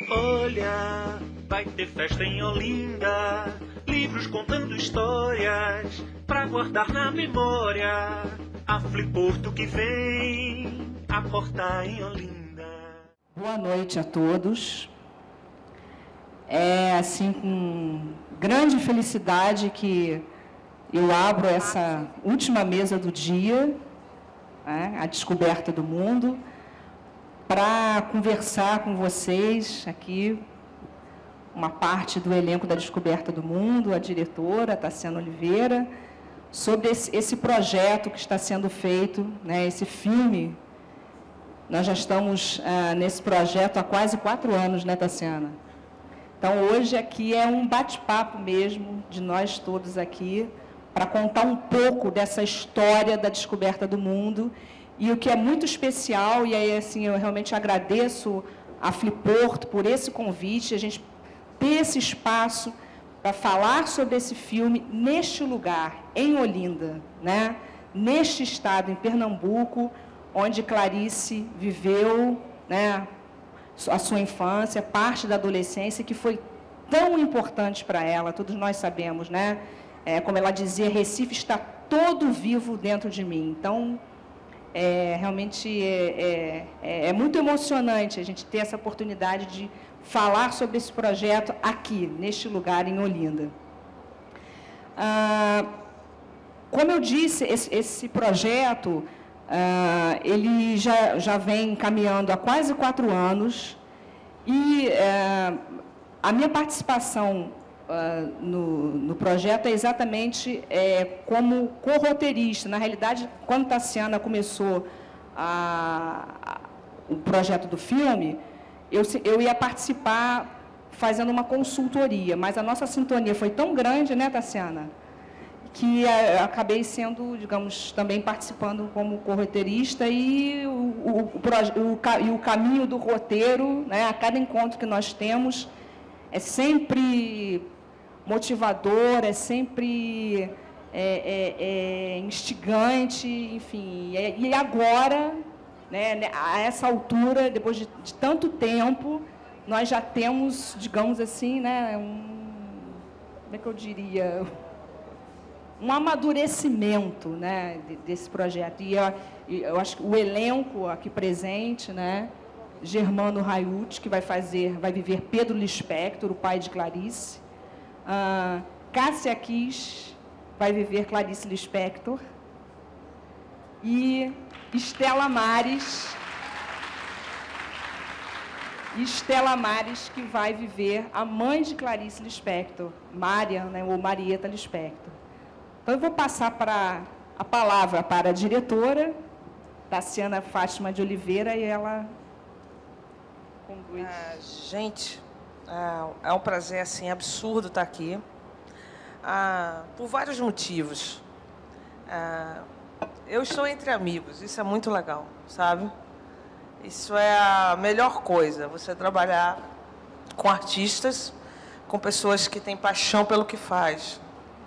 Olha, vai ter festa em Olinda, livros contando histórias, pra guardar na memória. A Fliporto que vem aportar em Olinda. Boa noite a todos. É assim com grande felicidade que eu abro essa última mesa do dia, a descoberta do mundo, para conversar com vocês aqui, uma parte do elenco da Descoberta do Mundo, a diretora, Tassiana Oliveira, sobre esse projeto que está sendo feito, esse filme. Nós já estamos nesse projeto há quase 4 anos, né, Tassiana? Então, hoje aqui é um bate-papo mesmo de nós todos aqui, para contar um pouco dessa história da descoberta do mundo. E o que é muito especial, e aí assim, eu realmente agradeço a Fliporto por esse convite, a gente ter esse espaço para falar sobre esse filme neste lugar, em Olinda, né? Neste estado, em Pernambuco, onde Clarice viveu, né, a sua infância, parte da adolescência, que foi tão importante para ela, todos nós sabemos, né? Como ela dizia, Recife está todo vivo dentro de mim. Então, realmente é muito emocionante a gente ter essa oportunidade de falar sobre esse projeto aqui, neste lugar, em Olinda. Como eu disse, esse projeto, ele já vem caminhando há quase 4 anos, e a minha participação no projeto é exatamente como co-roteirista. Na realidade, quando Tassiana começou o projeto do filme, eu ia participar fazendo uma consultoria, mas a nossa sintonia foi tão grande, né, Tassiana, que acabei sendo, digamos, também participando como co-roteirista, e o caminho do roteiro, né, a cada encontro que nós temos, é sempre motivador, é sempre instigante, enfim. E agora, né, a essa altura, depois de tanto tempo, nós já temos, digamos assim, né, como é que eu diria, um amadurecimento, né, desse projeto. E eu acho que o elenco aqui presente, né, Germano Raiuti, que vai viver Pedro Lispector, o pai de Clarice. Cássia Kiss vai viver Clarice Lispector. E Estela Mares, que vai viver a mãe de Clarice Lispector, Marian, né, ou Marieta Lispector. Então, eu vou passar a palavra para a diretora, Tassiana Fátima de Oliveira, e ela conduz. Gente, é um prazer assim, absurdo estar aqui, por vários motivos. Eu estou entre amigos, isso é muito legal, sabe? Isso é a melhor coisa, você trabalhar com artistas, com pessoas que têm paixão pelo que faz.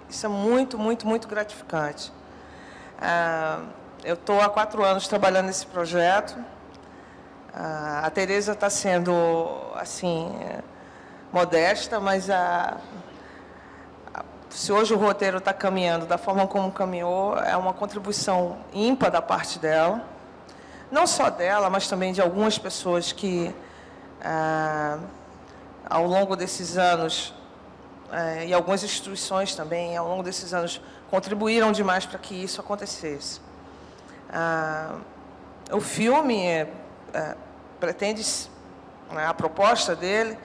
Isso é muito, muito, muito gratificante. Eu estou há 4 anos trabalhando nesse projeto. A Tereza está sendo, assim, modesta, mas se hoje o roteiro está caminhando da forma como caminhou, é uma contribuição ímpar da parte dela. Não só dela, mas também de algumas pessoas que, ao longo desses anos, e algumas instituições também, ao longo desses anos, contribuíram demais para que isso acontecesse. O filme pretende, a proposta dele,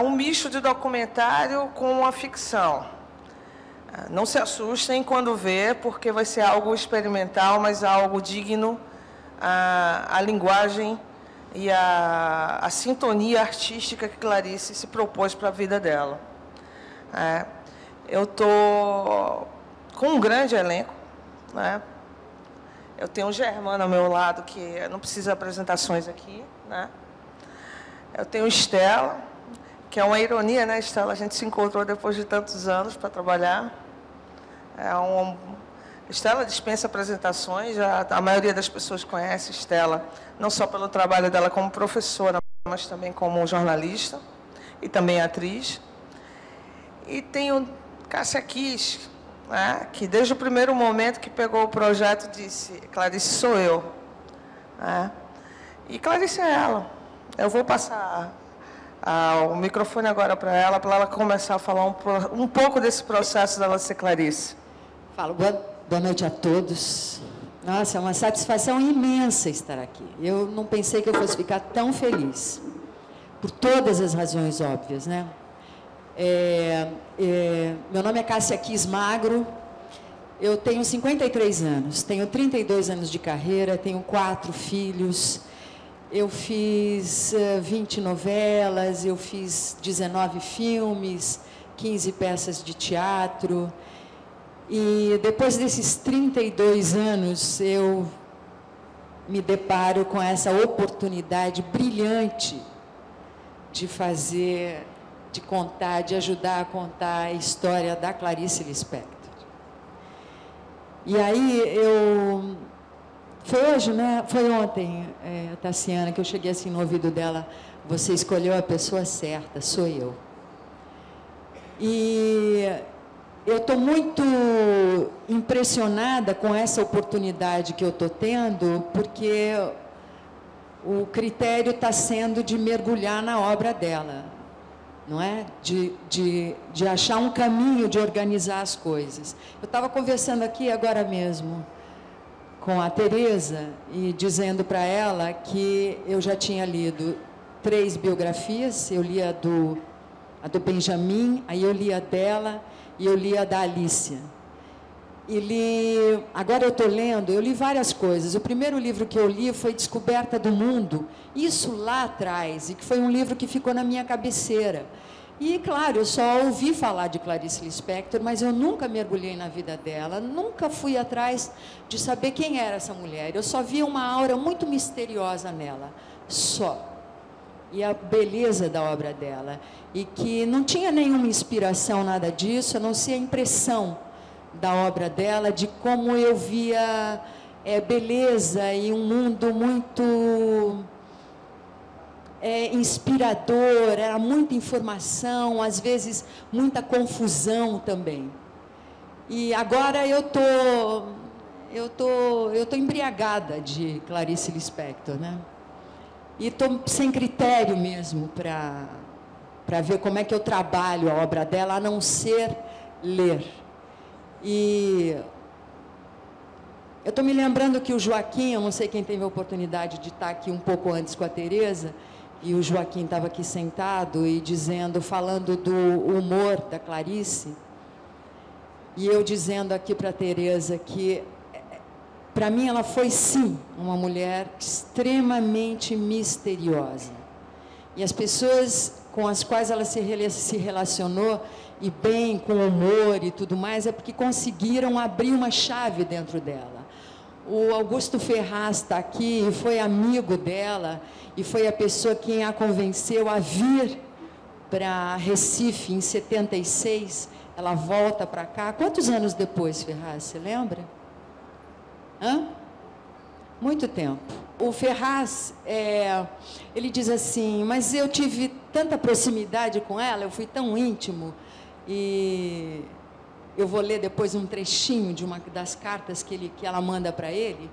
um misto de documentário com a ficção. Não se assustem quando vê, porque vai ser algo experimental, mas algo digno. A linguagem e a sintonia artística que Clarice se propôs para a vida dela. Eu estou com um grande elenco, né? Eu tenho o Germano ao meu lado, que não precisa de apresentações aqui, né? Eu tenho Estela, que é uma ironia, né, Estela? A gente se encontrou depois de tantos anos para trabalhar. Estela dispensa apresentações, a maioria das pessoas conhece Estela, não só pelo trabalho dela como professora, mas também como jornalista e também atriz. E tem o Cássia Kiss, né, que desde o primeiro momento que pegou o projeto disse: Clarice sou eu. Né? E Clarice é ela. Eu vou passar o microfone agora para ela começar a falar um pouco desse processo dela ser Clarice. Falo, boa noite a todos. Nossa, é uma satisfação imensa estar aqui. Eu não pensei que eu fosse ficar tão feliz, por todas as razões óbvias, né? Meu nome é Cássia Kiss Magro, eu tenho 53 anos, tenho 32 anos de carreira, tenho 4 filhos, eu fiz 20 novelas, eu fiz 19 filmes, 15 peças de teatro, e depois desses 32 anos eu me deparo com essa oportunidade brilhante de fazer, de contar, de ajudar a contar a história da Clarice Lispector. E aí foi hoje, né? Foi ontem, Tassiana, que eu cheguei assim no ouvido dela: você escolheu a pessoa certa, sou eu. E eu estou muito impressionada com essa oportunidade que eu estou tendo, porque o critério está sendo de mergulhar na obra dela, não é? De achar um caminho de organizar as coisas. Eu estava conversando aqui agora mesmo com a Tereza e dizendo para ela que eu já tinha lido 3 biografias. Eu li a do Benjamin, aí eu li a dela e eu li a da Alicia. Agora eu estou lendo, eu li várias coisas. O primeiro livro que eu li foi Descoberta do Mundo, isso lá atrás, e que foi um livro que ficou na minha cabeceira. E, claro, eu só ouvi falar de Clarice Lispector, mas eu nunca mergulhei na vida dela, nunca fui atrás de saber quem era essa mulher. Eu só via uma aura muito misteriosa nela, só. E a beleza da obra dela. E que não tinha nenhuma inspiração, nada disso, a não ser a impressão da obra dela, de como eu via beleza e um mundo muito inspirador, era muita informação, às vezes muita confusão também. E agora eu tô embriagada de Clarice Lispector, né? E estou sem critério mesmo para ver como é que eu trabalho a obra dela, a não ser ler. E eu estou me lembrando que o Joaquim, eu não sei quem teve a oportunidade de estar aqui um pouco antes com a Tereza, e o Joaquim estava aqui sentado e falando do humor da Clarice, e eu dizendo aqui para a Tereza que, para mim, ela foi, sim, uma mulher extremamente misteriosa. E as pessoas com as quais ela se relacionou, e bem, com humor e tudo mais, é porque conseguiram abrir uma chave dentro dela. O Augusto Ferraz está aqui, e foi amigo dela, e foi a pessoa quem a convenceu a vir para Recife, em 76. Ela volta para cá. Quantos anos depois, Ferraz, você lembra? Muito tempo. O Ferraz, ele diz assim, mas eu tive tanta proximidade com ela, eu fui tão íntimo, e eu vou ler depois um trechinho de uma das cartas que ela manda para ele,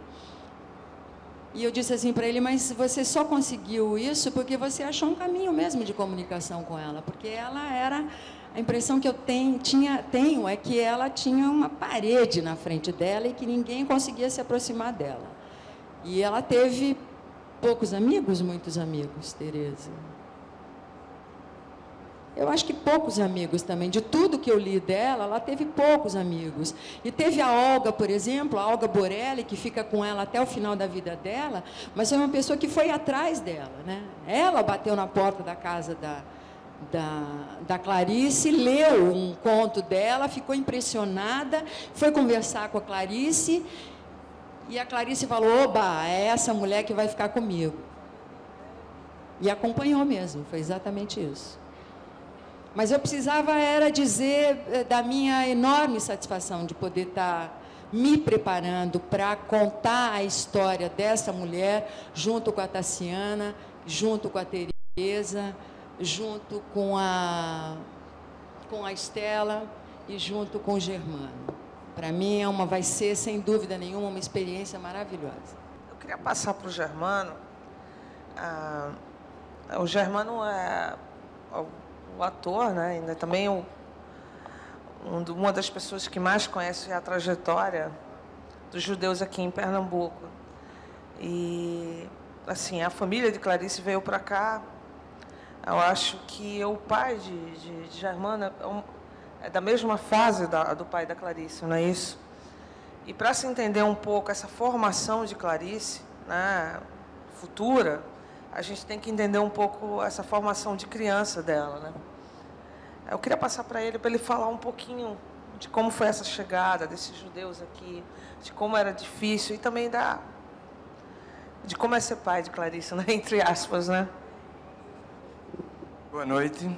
e eu disse assim para ele, mas você só conseguiu isso porque você achou um caminho mesmo de comunicação com ela, porque ela era... A impressão que eu tenho é que ela tinha uma parede na frente dela e que ninguém conseguia se aproximar dela. E ela teve poucos amigos, muitos amigos, Tereza. Eu acho que poucos amigos também. De tudo que eu li dela, ela teve poucos amigos. E teve a Olga, por exemplo, a Olga Borelli, que fica com ela até o final da vida dela, mas foi uma pessoa que foi atrás dela, né? Ela bateu na porta da casa da Clarice, leu um conto dela, ficou impressionada, foi conversar com a Clarice, e a Clarice falou, oba, é essa mulher que vai ficar comigo. E acompanhou mesmo, foi exatamente isso. Mas eu precisava era dizer da minha enorme satisfação de poder estar me preparando para contar a história dessa mulher, junto com a Tassiana, junto com a Tereza, junto com a Estela e junto com o Germano. Para mim, vai ser, sem dúvida nenhuma, uma experiência maravilhosa. Eu queria passar para o Germano. O Germano é o ator, né? Ainda também uma das pessoas que mais conhece a trajetória dos judeus aqui em Pernambuco. E, assim, a família de Clarice veio para cá. Eu acho que o pai de Germano é da mesma fase do pai da Clarice, não é isso? E para se entender um pouco essa formação de Clarice, né, futura, a gente tem que entender um pouco essa formação de criança dela, né? Eu queria passar para ele falar um pouquinho de como foi essa chegada desses judeus aqui, de como era difícil e também de como é ser pai de Clarice, né? Entre aspas, né? Boa noite.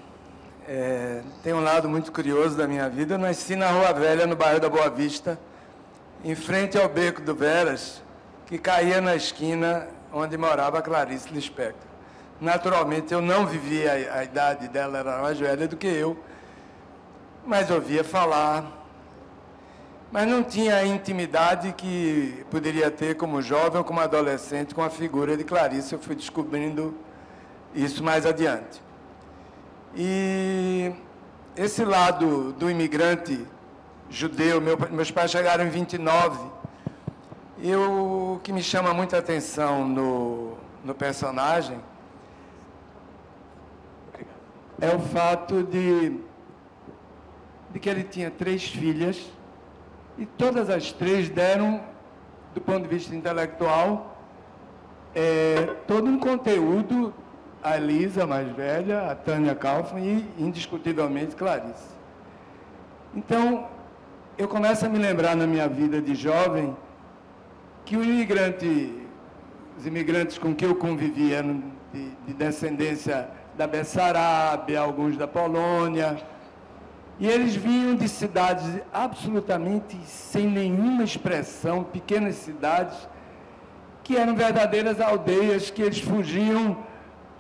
Tem um lado muito curioso da minha vida. Eu nasci na Rua Velha, no bairro da Boa Vista, em frente ao Beco do Veras, que caía na esquina onde morava a Clarice Lispector. Naturalmente, eu não vivia a idade dela, era mais velha do que eu, mas ouvia falar, mas não tinha a intimidade que poderia ter como jovem ou como adolescente com a figura de Clarice. Eu fui descobrindo isso mais adiante. E esse lado do imigrante judeu, meus pais chegaram em 29, e o que me chama muita atenção no personagem é o fato de que ele tinha 3 filhas, e todas as 3 deram, do ponto de vista intelectual, todo um conteúdo. A Elisa, mais velha, a Tânia Kaufmann e, indiscutivelmente, Clarice. Então, eu começo a me lembrar na minha vida de jovem que os imigrantes com que eu convivi eram de descendência da Bessarabia, alguns da Polônia, e eles vinham de cidades absolutamente sem nenhuma expressão, pequenas cidades, que eram verdadeiras aldeias, que eles fugiam,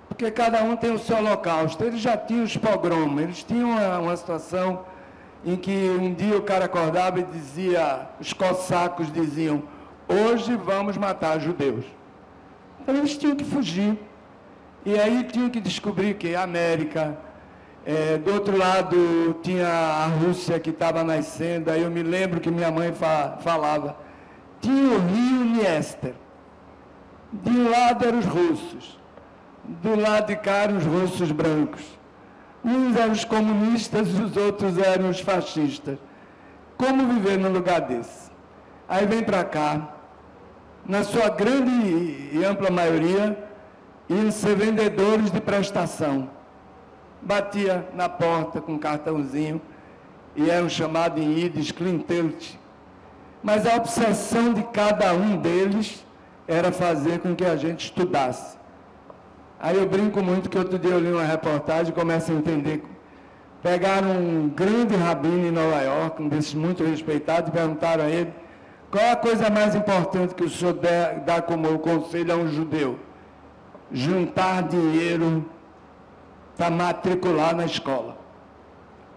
porque cada um tem o seu holocausto. Eles já tinham os pogromos, eles tinham uma situação em que um dia o cara acordava e dizia, os cossacos diziam, hoje vamos matar judeus. Então eles tinham que fugir. E aí tinham que descobrir que a América, do outro lado tinha a Rússia que estava nascendo. Aí eu me lembro que minha mãe falava, tinha o rio Dniester. De um lado eram os russos, do lado de cá eram os russos brancos. Uns eram os comunistas, os outros eram os fascistas. Como viver num lugar desse? Aí vem para cá, na sua grande e ampla maioria, iam ser vendedores de prestação. Batia na porta com um cartãozinho e eram chamados em Yiddish Klintelt. Mas a obsessão de cada um deles era fazer com que a gente estudasse. Aí eu brinco muito que outro dia eu li uma reportagem e começo a entender. Pegaram um grande rabino em Nova York, um desses muito respeitados, e perguntaram a ele qual é a coisa mais importante que o senhor dá como conselho a um judeu? Juntar dinheiro para matricular na escola.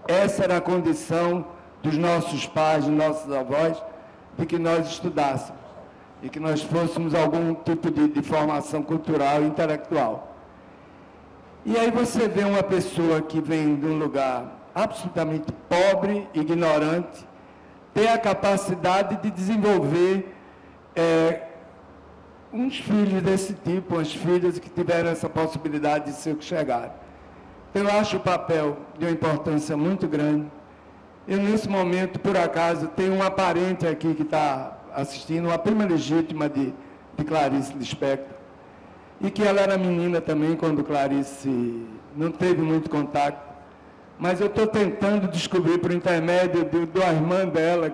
Essa era a condição dos nossos pais, dos nossos avós, de que nós estudássemos e que nós fôssemos algum tipo de formação cultural e intelectual. E aí você vê uma pessoa que vem de um lugar absolutamente pobre, ignorante, ter a capacidade de desenvolver uns filhos desse tipo, umas filhas que tiveram essa possibilidade de ser o que chegaram. Eu acho o papel de uma importância muito grande. Eu, nesse momento, por acaso, tenho uma parente aqui que está assistindo, uma prima legítima de Clarice Lispector, e que ela era menina também quando Clarice não teve muito contato. Mas eu estou tentando descobrir, por intermédio da irmã dela,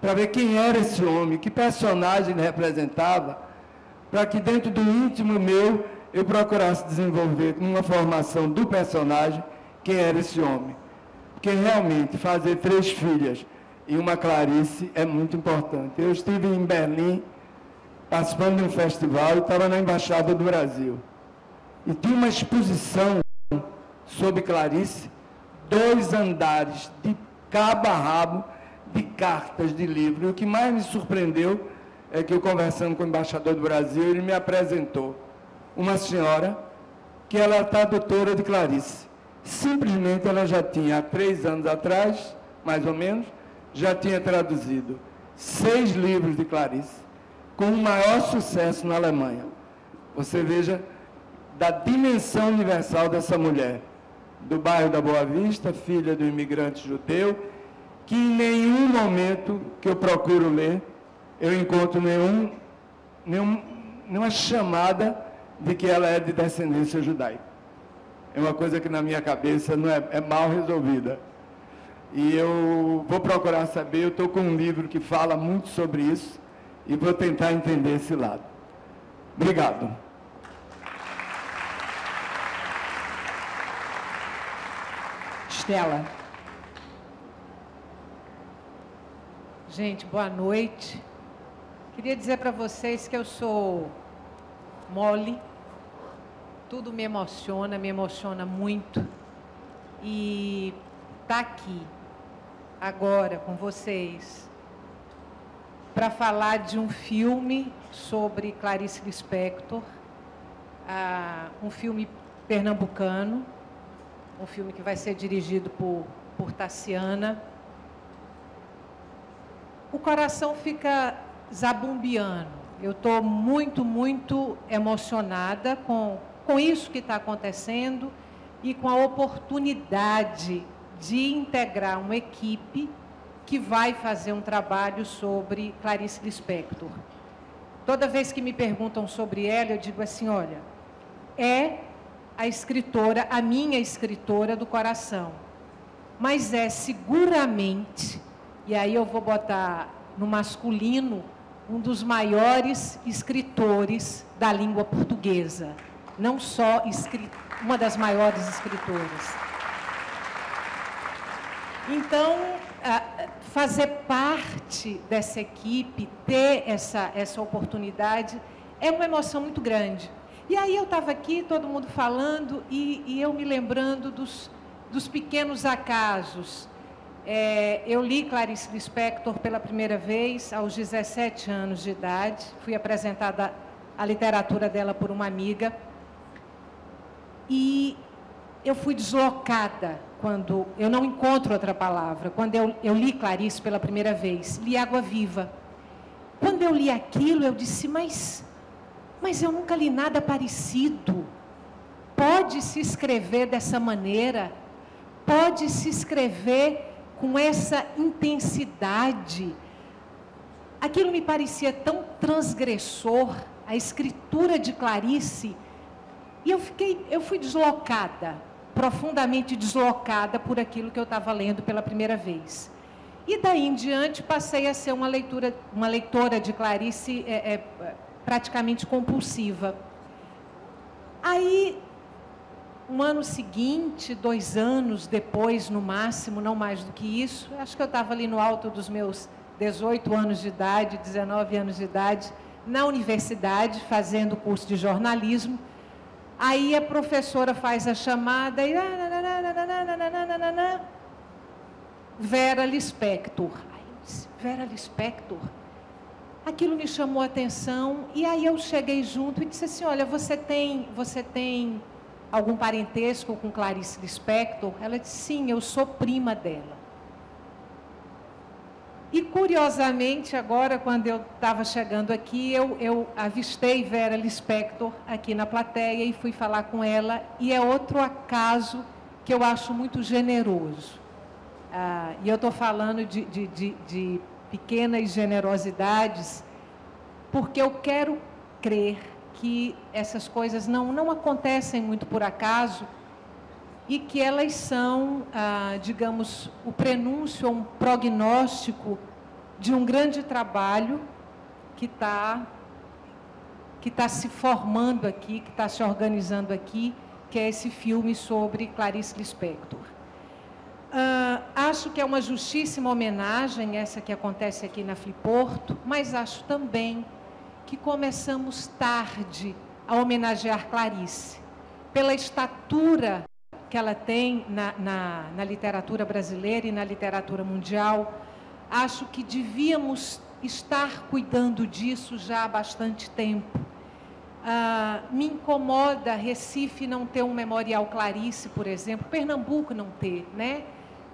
para ver quem era esse homem, que personagem ele representava, para que dentro do íntimo meu eu procurasse desenvolver numa formação do personagem quem era esse homem. Porque realmente fazer 3 filhas e uma Clarice é muito importante. Eu estive em Berlim, participando de um festival, e estava na Embaixada do Brasil. E tinha uma exposição sobre Clarice, 2 andares, de cabo a rabo, de cartas, de livros. E o que mais me surpreendeu é que eu, conversando com o embaixador do Brasil, ele me apresentou uma senhora que ela é tradutora de Clarice. Simplesmente ela já tinha, há 3 anos atrás, mais ou menos, já tinha traduzido 6 livros de Clarice, com o maior sucesso na Alemanha. Você veja da dimensão universal dessa mulher, do bairro da Boa Vista, filha do imigrante judeu, que em nenhum momento que eu procuro ler, eu encontro nenhuma chamada de que ela é de descendência judaica. É uma coisa que na minha cabeça não é mal resolvida. E eu vou procurar saber, eu estou com um livro que fala muito sobre isso, e vou tentar entender esse lado. Obrigado. Estela. Gente, boa noite. Queria dizer para vocês que eu sou mole, tudo me emociona muito. E estar aqui, agora, com vocês, para falar de um filme sobre Clarice Lispector, um filme pernambucano, um filme que vai ser dirigido por Tassiana. O coração fica zabumbiando. Eu estou muito emocionada com isso que está acontecendo e com a oportunidade de integrar uma equipe que vai fazer um trabalho sobre Clarice Lispector. Toda vez que me perguntam sobre ela, eu digo assim, olha, é a escritora, a minha escritora do coração, mas é seguramente, e aí eu vou botar no masculino, um dos maiores escritores da língua portuguesa, não só uma das maiores escritoras. Então, fazer parte dessa equipe, ter essa oportunidade, é uma emoção muito grande. E aí eu estava aqui, todo mundo falando, e eu me lembrando dos pequenos acasos. Eu li Clarice Lispector pela primeira vez aos 17 anos de idade. Fui apresentada à literatura dela por uma amiga. E eu fui deslocada quando... Eu não encontro outra palavra. Quando eu li Clarice pela primeira vez, li Água Viva. Quando eu li aquilo, eu disse, mas eu nunca li nada parecido. Pode se escrever dessa maneira? Pode se escrever com essa intensidade? Aquilo me parecia tão transgressor, a escritura de Clarice, e eu fui deslocada, profundamente deslocada por aquilo que eu estava lendo pela primeira vez. E daí em diante passei a ser uma leitora de Clarice praticamente compulsiva. Aí, um ano seguinte, 2 anos depois, no máximo, não mais do que isso, acho que eu estava ali no alto dos meus 18 anos de idade, 19 anos de idade, na universidade, fazendo curso de jornalismo. Aí a professora faz a chamada e... Vera Lispector. Aí eu disse, Vera Lispector? Aquilo me chamou a atenção, e aí eu cheguei junto e disse assim, olha, você tem algum parentesco com Clarice Lispector? Ela disse, sim, eu sou prima dela. E, curiosamente, agora, quando eu estava chegando aqui, eu avistei Vera Lispector aqui na plateia e fui falar com ela, e é outro acaso que eu acho muito generoso. E eu estou falando de pequenas generosidades, porque eu quero crer que essas coisas não acontecem muito por acaso e que elas são, digamos, o prenúncio, um prognóstico de um grande trabalho que está se formando aqui, que está se organizando aqui, que é esse filme sobre Clarice Lispector. Acho que é uma justíssima homenagem essa que acontece aqui na Fliporto, mas acho também que começamos tarde a homenagear Clarice, pela estatura que ela tem na literatura brasileira e na literatura mundial. Acho que devíamos estar cuidando disso já há bastante tempo. Me incomoda Recife não ter um memorial Clarice, por exemplo, Pernambuco não ter, né?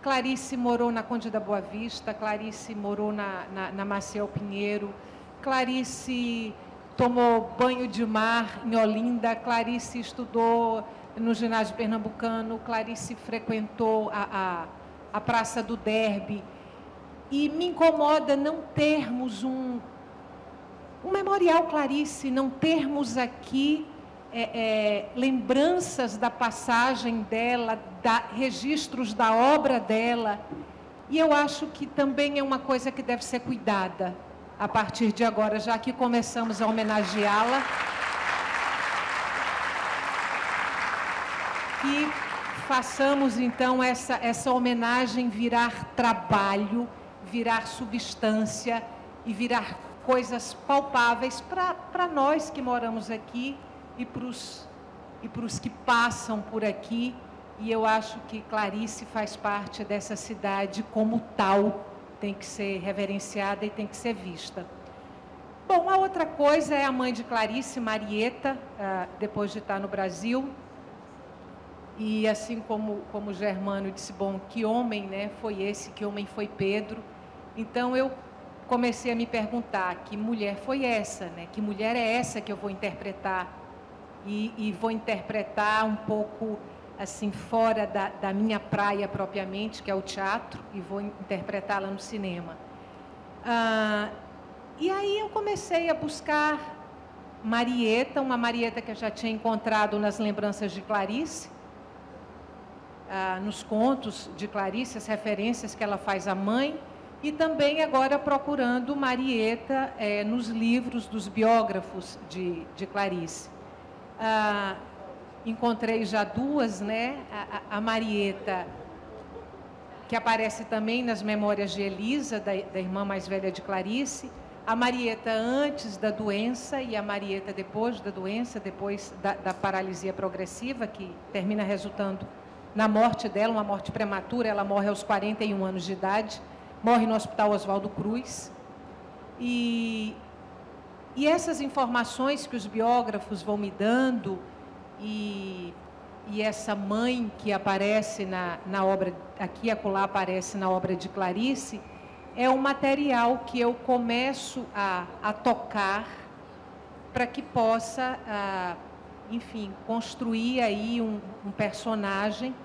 Clarice morou na Conde da Boa Vista, Clarice morou na Maciel Pinheiro, Clarice tomou banho de mar em Olinda, Clarice estudou no ginásio pernambucano, Clarice frequentou a Praça do Derby. E me incomoda não termos um memorial Clarice, não termos aqui lembranças da passagem dela, registros da obra dela. E eu acho que também é uma coisa que deve ser cuidada a partir de agora, já que começamos a homenageá-la. Que façamos, então, essa homenagem virar trabalho, virar substância e virar coisas palpáveis para nós que moramos aqui e para os que passam por aqui. E eu acho que Clarice faz parte dessa cidade como tal, tem que ser reverenciada e tem que ser vista. Bom, a outra coisa é a mãe de Clarice, Marieta, depois de estar no Brasil. E assim como o Germano disse, bom, que homem, né, foi esse, que homem foi Pedro. Então eu comecei a me perguntar, que mulher foi essa, né? Que mulher é essa que eu vou interpretar? E vou interpretar um pouco assim fora da minha praia propriamente, que é o teatro, e vou interpretá-la no cinema. E aí eu comecei a buscar Marieta, uma Marieta que eu já tinha encontrado nas lembranças de Clarice, nos contos de Clarice, as referências que ela faz à mãe, e também agora procurando Marieta nos livros dos biógrafos de Clarice. Encontrei já duas, né? A Marieta, que aparece também nas memórias de Elisa, da irmã mais velha de Clarice, a Marieta antes da doença e a Marieta depois da doença, depois da paralisia progressiva, que termina resultando na morte dela, uma morte prematura. Ela morre aos 41 anos de idade, morre no Hospital Oswaldo Cruz. E essas informações que os biógrafos vão me dando, e essa mãe que aparece na obra, aqui e acolá aparece na obra de Clarice, é um material que eu começo a tocar para que possa, enfim, construir aí um personagem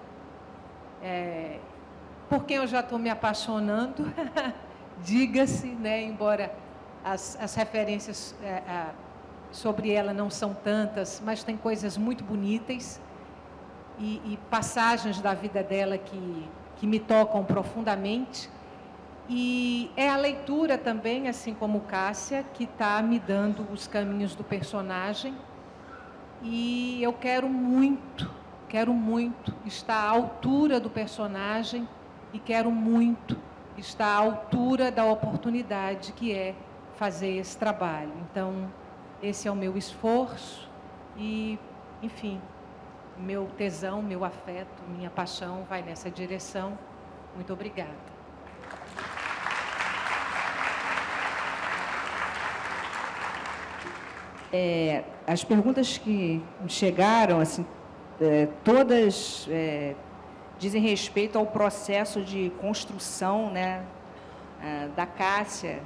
por quem eu já estou me apaixonando, diga-se, né, embora as referências sobre ela não são tantas, mas tem coisas muito bonitas e passagens da vida dela que me tocam profundamente. E é a leitura também, assim como Cássia, que está me dando os caminhos do personagem. E eu quero muito estar à altura do personagem e quero muito estar à altura da oportunidade que é fazer esse trabalho. Então, esse é o meu esforço e, enfim, meu tesão, meu afeto, minha paixão vai nessa direção. Muito obrigada. As perguntas que chegaram, assim, todas dizem respeito ao processo de construção, né, da Cássia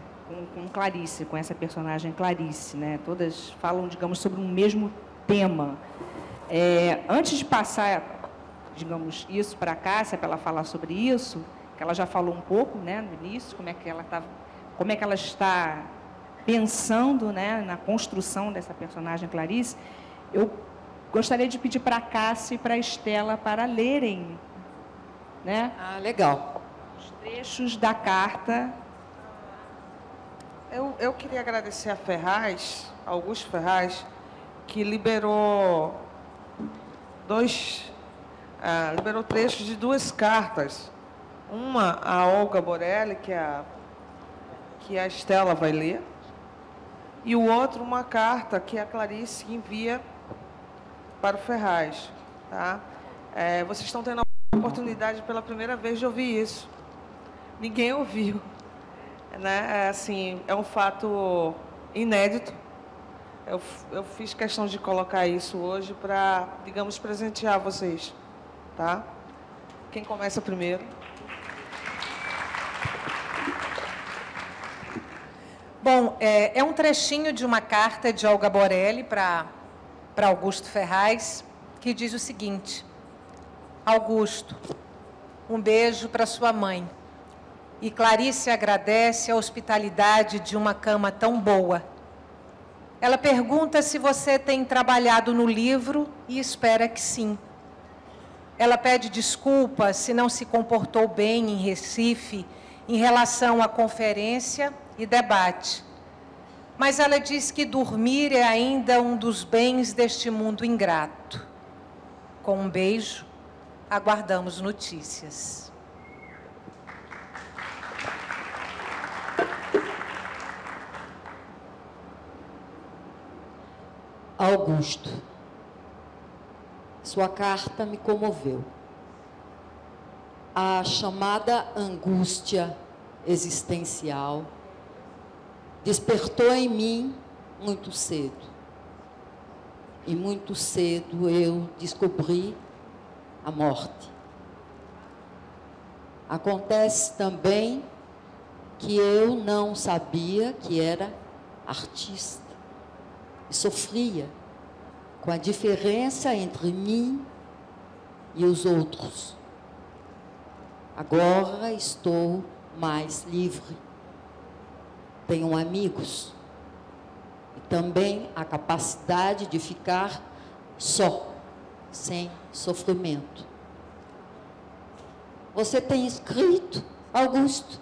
com Clarice, com essa personagem Clarice, né? Todas falam, digamos, sobre um mesmo tema. Antes de passar, digamos, isso para a Cássia, para ela falar sobre isso, que ela já falou um pouco, né, no início, como é que ela está pensando, né, na construção dessa personagem Clarice, eu gostaria de pedir para a Cássia e para a Estela para lerem, né, legal, os trechos da carta. Eu queria agradecer a Ferraz, Augusto Ferraz, que liberou trechos de 2 cartas Uma, a Olga Borelli, que a Estela vai ler, e o outro, uma carta que a Clarice envia para o Ferraz. Tá? Vocês estão tendo a oportunidade pela primeira vez de ouvir isso. Ninguém ouviu. Né? Assim, é um fato inédito. Eu fiz questão de colocar isso hoje para, digamos, presentear vocês. Tá? Quem começa primeiro? Bom, é um trechinho de uma carta de Olga Borelli para Augusto Ferraz, que diz o seguinte: Augusto, um beijo para sua mãe. E Clarice agradece a hospitalidade de uma cama tão boa. Ela pergunta se você tem trabalhado no livro e espera que sim. Ela pede desculpa se não se comportou bem em Recife em relação à conferência e debate. Mas ela diz que dormir é ainda um dos bens deste mundo ingrato. Com um beijo, aguardamos notícias. Augusto, sua carta me comoveu. A chamada angústia existencial despertou em mim muito cedo. E muito cedo eu descobri a morte. Acontece também que eu não sabia que era artista. E sofria com a diferença entre mim e os outros. Agora estou mais livre. Tenho amigos. E também a capacidade de ficar só, sem sofrimento. Você tem escrito, Augusto?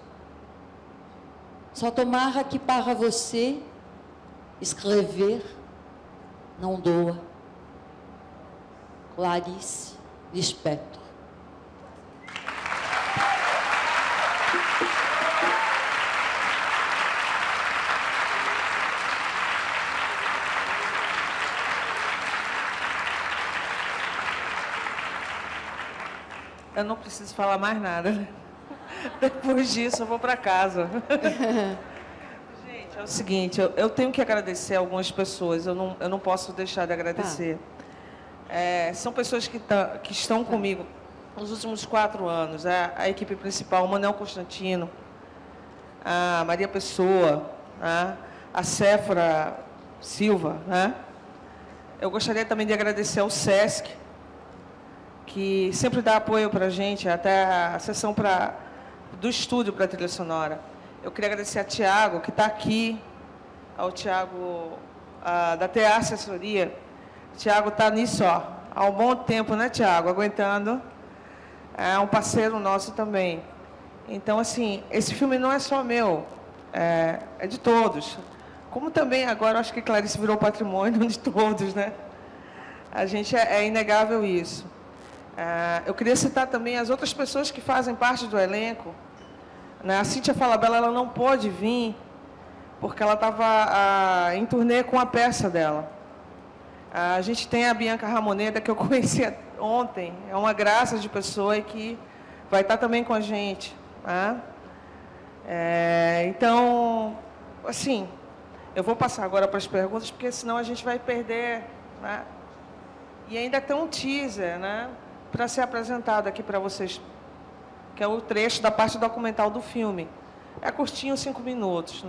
Só tomara que para você escrever não doa. Clarice Lispector. Eu não preciso falar mais nada. Depois disso, eu vou para casa. Gente, é o seguinte, eu tenho que agradecer a algumas pessoas, eu não posso deixar de agradecer. São pessoas que estão comigo nos últimos 4 anos. A equipe principal, o Manuel Constantino, a Maria Pessoa, a Séfora Silva. Eu gostaria também de agradecer ao SESC, que sempre dá apoio para a gente, até a sessão do estúdio para a trilha sonora. Eu queria agradecer a Tiago, que está aqui, ao Tiago da TA Assessoria. Tiago está nisso há um bom tempo, né, Tiago? Aguentando. É um parceiro nosso também. Então, assim, esse filme não é só meu, é de todos. Como também agora, acho que Clarice virou patrimônio de todos, né? A gente é inegável isso. Eu queria citar também as outras pessoas que fazem parte do elenco. A Cíntia Falabella, ela não pôde vir, porque ela estava em turnê com a peça dela. A gente tem a Bianca Ramoneda, que eu conheci ontem, é uma graça de pessoa e que vai estar também com a gente. Então, assim, eu vou passar agora para as perguntas, porque senão a gente vai perder. E ainda tem um teaser, para ser apresentado aqui para vocês, que é o trecho da parte documental do filme. É curtinho, 5 minutos,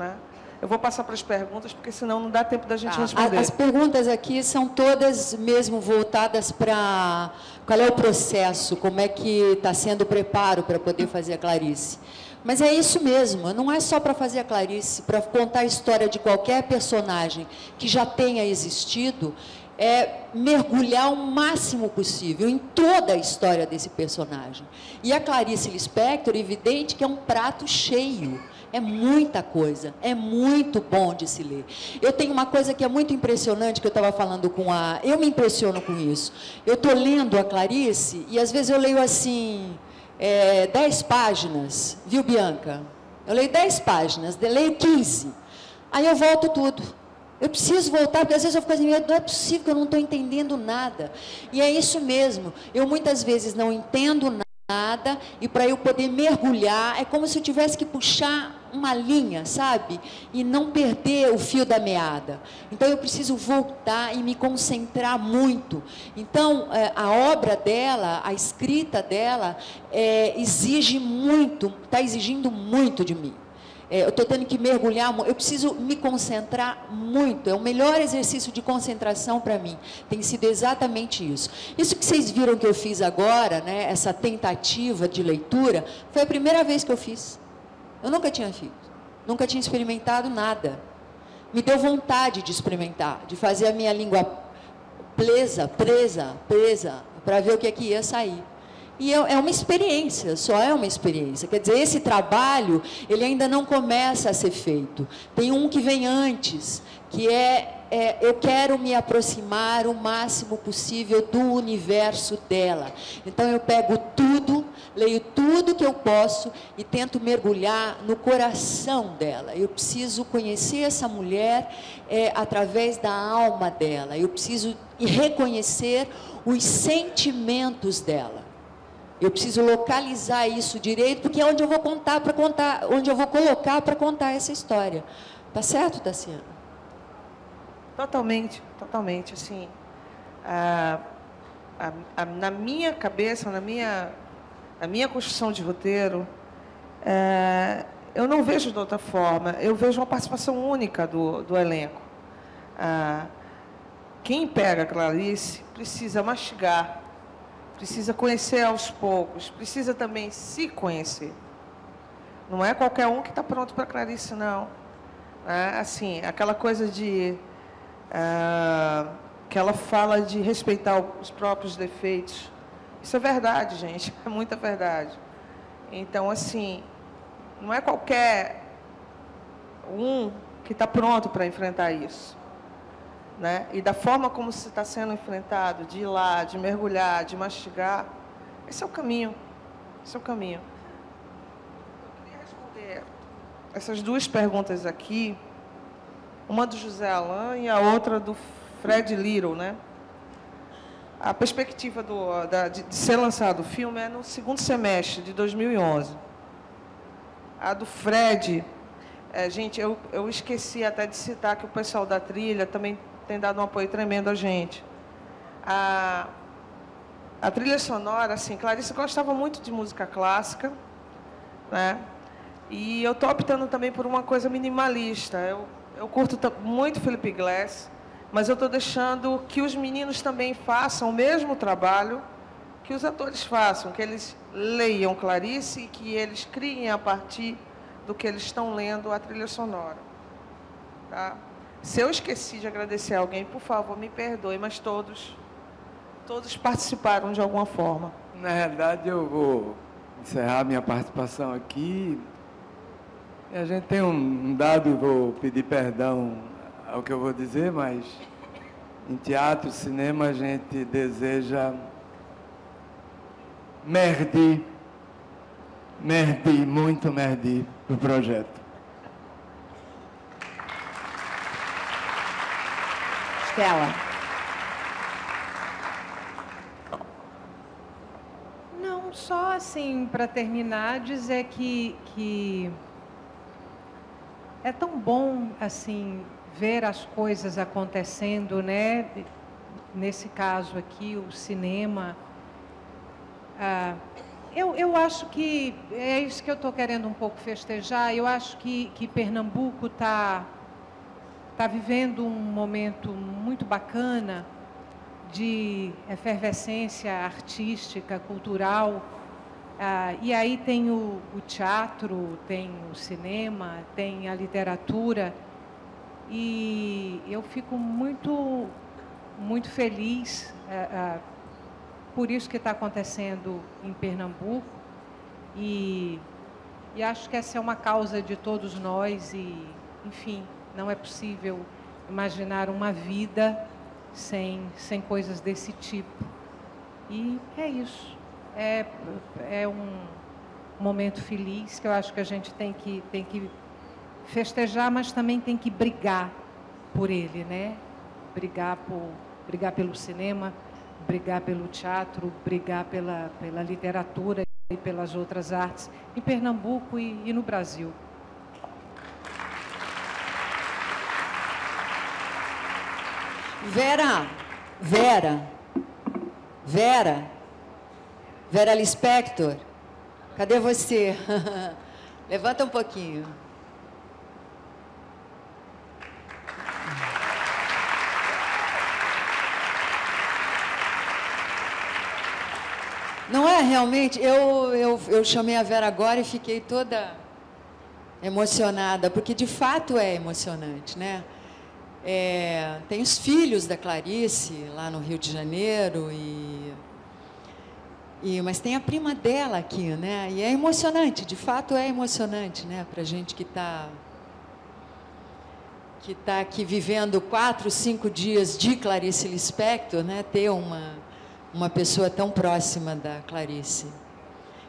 Eu vou passar para as perguntas, porque senão não dá tempo da gente responder. As perguntas aqui são todas mesmo voltadas para qual é o processo, como é que está sendo o preparo para poder fazer a Clarice. Mas é isso mesmo, não é só para fazer a Clarice, para contar a história de qualquer personagem que já tenha existido, é mergulhar o máximo possível em toda a história desse personagem. E a Clarice Lispector, evidente que é um prato cheio. É muita coisa, é muito bom de se ler. Eu tenho uma coisa que é muito impressionante, que eu estava falando com a... Eu me impressiono com isso. Eu estou lendo a Clarice e, às vezes, eu leio assim... 10 páginas, viu, Bianca? Eu leio 10 páginas, leio 15. Aí eu volto tudo. Eu preciso voltar, porque às vezes eu fico assim, não é possível que eu não estou entendendo nada. E é isso mesmo. Eu muitas vezes não entendo nada, e para eu poder mergulhar, é como se eu tivesse que puxar uma linha, sabe? E não perder o fio da meada. Então, eu preciso voltar e me concentrar muito. Então, a obra dela, a escrita dela, exige muito, está exigindo muito de mim. Eu estou tendo que mergulhar, eu preciso me concentrar muito, é o melhor exercício de concentração para mim, tem sido exatamente isso. Isso que vocês viram que eu fiz agora, né, essa tentativa de leitura, foi a primeira vez que eu fiz. Eu nunca tinha feito, nunca tinha experimentado nada. Me deu vontade de experimentar, de fazer a minha língua presa, para ver o que é que ia sair. E é uma experiência, só é uma experiência. Quer dizer, esse trabalho, ele ainda não começa a ser feito. Tem um que vem antes, que eu quero me aproximar o máximo possível do universo dela. Então, eu pego tudo, leio tudo que eu posso e tento mergulhar no coração dela. Eu preciso conhecer essa mulher através da alma dela. Eu preciso reconhecer os sentimentos dela. Eu preciso localizar isso direito, porque é onde eu vou onde eu vou colocar para contar essa história. Tá certo, Tassiana? Totalmente, totalmente. Assim, na minha cabeça, na minha construção de roteiro, eu não vejo de outra forma. Eu vejo uma participação única do elenco. Quem pega a Clarice precisa mastigar, precisa conhecer aos poucos, precisa também se conhecer. Não é qualquer um que está pronto para Clarice, não. Assim, aquela coisa de... que ela fala de respeitar os próprios defeitos. Isso é verdade, gente, é muita verdade. Então, assim, não é qualquer um que está pronto para enfrentar isso. Né? E da forma como se está sendo enfrentado, de ir lá, de mergulhar, de mastigar, esse é o caminho. Esse é o caminho. Eu queria responder essas duas perguntas aqui, uma do José Alain e a outra do Fred Little, né? A perspectiva de ser lançado o filme é no segundo semestre de 2011. A do Fred, gente, eu esqueci até de citar que o pessoal da trilha também tem dado um apoio tremendo a gente. A trilha sonora, assim, Clarice gostava muito de música clássica, né? E eu estou optando também por uma coisa minimalista. Eu curto muito Philip Glass, mas eu estou deixando que os meninos também façam o mesmo trabalho que os atores façam, que eles leiam Clarice e que eles criem a partir do que eles estão lendo a trilha sonora. Tá? Se eu esqueci de agradecer a alguém, por favor, me perdoe, mas todos participaram de alguma forma. Na realidade, eu vou encerrar minha participação aqui. E a gente tem um dado, vou pedir perdão ao que eu vou dizer, mas em teatro, cinema, a gente deseja muito merdi para o projeto. Estela. Não, só assim, para terminar, dizer que é tão bom, assim, ver as coisas acontecendo, né? Nesse caso aqui, o cinema. Eu acho que, é isso que eu estou querendo um pouco festejar, eu acho que Pernambuco está vivendo um momento muito bacana de efervescência artística, cultural. E aí tem o teatro, tem o cinema, tem a literatura. E eu fico muito, muito feliz por isso que está acontecendo em Pernambuco. E acho que essa é uma causa de todos nós e, enfim, não é possível imaginar uma vida sem coisas desse tipo. E é isso. é um momento feliz que eu acho que a gente tem que festejar, mas também tem que brigar por ele, né? Brigar pelo cinema, brigar pelo teatro, brigar pela literatura e pelas outras artes em Pernambuco e no Brasil. Vera Lispector, cadê você? Levanta um pouquinho. Não é realmente? Eu chamei a Vera agora e fiquei toda emocionada, porque de fato é emocionante, né? Tem os filhos da Clarice lá no Rio de Janeiro, mas tem a prima dela aqui, né? E é emocionante, de fato é emocionante, né? Para a gente que está aqui vivendo 4, 5 dias de Clarice Lispector, né? Ter uma pessoa tão próxima da Clarice,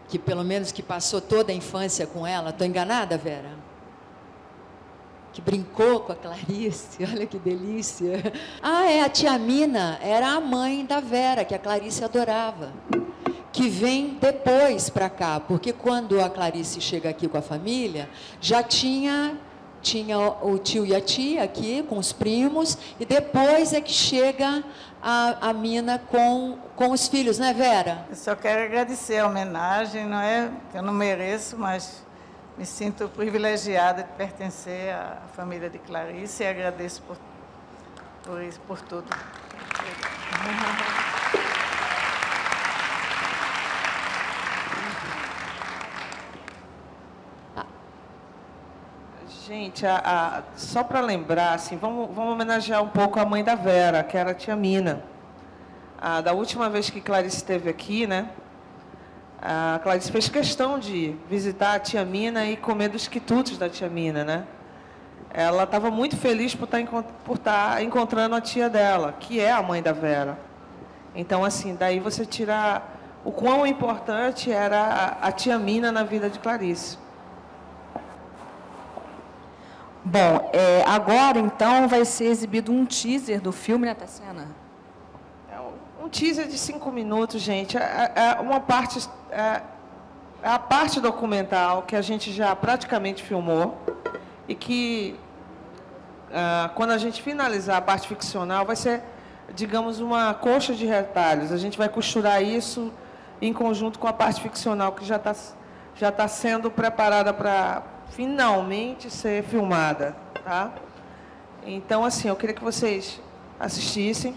que pelo menos que passou toda a infância com ela. Estou enganada, Vera? Que brincou com a Clarice, olha que delícia. A tia Mina era a mãe da Vera, que a Clarice adorava, que vem depois para cá, porque quando a Clarice chega aqui com a família, já tinha o tio e a tia aqui, com os primos, e depois é que chega a Mina com os filhos, né, Vera? Eu só quero agradecer a homenagem, não é? Eu não mereço, mas me sinto privilegiada de pertencer à família de Clarice e agradeço por isso, por tudo. Gente, só para lembrar, assim, vamos homenagear um pouco a mãe da Vera, que era a tia Mina. Da última vez que Clarice esteve aqui, né? A Clarice fez questão de visitar a tia Mina e comer dos quitutes da tia Mina, né? Ela estava muito feliz por estar encontrando a tia dela, que é a mãe da Vera. Então, assim, daí você tirar o quão importante era a tia Mina na vida de Clarice. Bom, agora, então, vai ser exibido um teaser do filme, né, Tassiana? Um teaser de 5 minutos, gente. A parte documental que a gente já praticamente filmou e que, quando a gente finalizar a parte ficcional, vai ser, digamos, uma coxa de retalhos. A gente vai costurar isso em conjunto com a parte ficcional que já tá sendo preparada para finalmente ser filmada, tá? Então, assim, eu queria que vocês assistissem.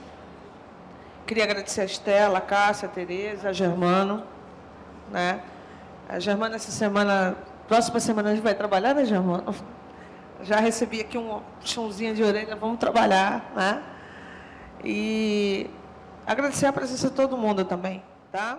Queria agradecer a Estela, a Cássia, a Tereza, a Germano, né? A Germano, próxima semana a gente vai trabalhar, né, Germano? Já recebi aqui um chãozinho de orelha, vamos trabalhar, né? E agradecer a presença de todo mundo também, tá?